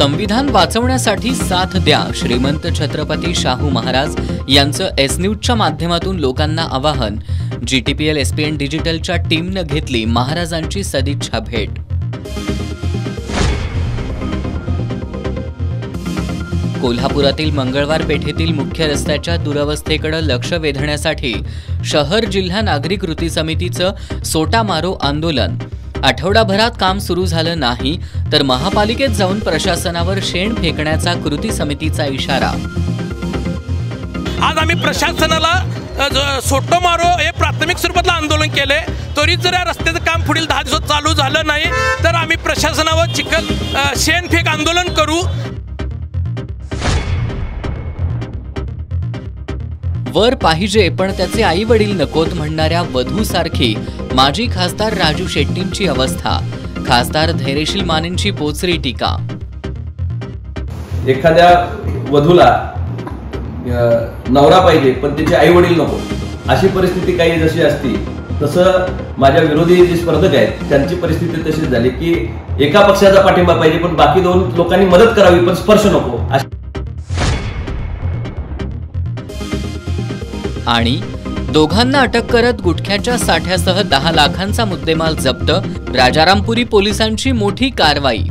संविधान वाचवण्यासाठी साथ द्या, श्रीमंत छत्रपती शाहू महाराज यांचं एस न्यूजच्या माध्यमातून लोकांना आवाहन। GTPL SPN डिजिटलच्या टीमनं घेतली महाराजांची सदिच्छा भेट। कोल्हापुरातील मंगळवार पेठेतील मुख्य रस्त्याच्या दुरवस्थेकडे लक्ष वेधण्यासाठी शहर जिल्हा नागरिक कृती समितीचं सोटा मारो आंदोलन। आठवडाभरात काम सुरू झालं नाही तर महापालिकेत जाऊन प्रशासनावर शेण फेकण्याचा कृती समितीचा इशारा। आज आम्ही प्रशासनाला सोटो मारो हे प्राथमिक स्वरूपातलं आंदोलन केले। तरी जर या रस्त्याचं काम पुढील 10 दिवसात चालू झालं नाही तर आम्ही प्रशासनावर शेण फेक आंदोलन करू। वर पाहिजे पण त्याचे आई वडील नकोत म्हणणाऱ्या वधूसारखी माजी खासदार राजू शेट्टींची अवस्था। खासदार धैर्यशील मानेंची पोचरी टीका। एखाद्या वधूला नवरा पाहिजे पण त्याचे आई वडील नको, अशी परिस्थिती काही जशी असती तसं माझ्या विरोधी जे स्पर्धक आहेत त्यांची परिस्थिती तशीच झाली की एका पक्षाचा पाठिंबा पाहिजे पण बाकी 2 लोकांनी मदत करावी पण स्पर्श नको। आणि दोघांना अटक करत गुटख्याच्या साठ्यासह 10 लाखांचा मुद्देमाल जप्त। राजारामपुरी पोलिसांची मोठी कारवाई।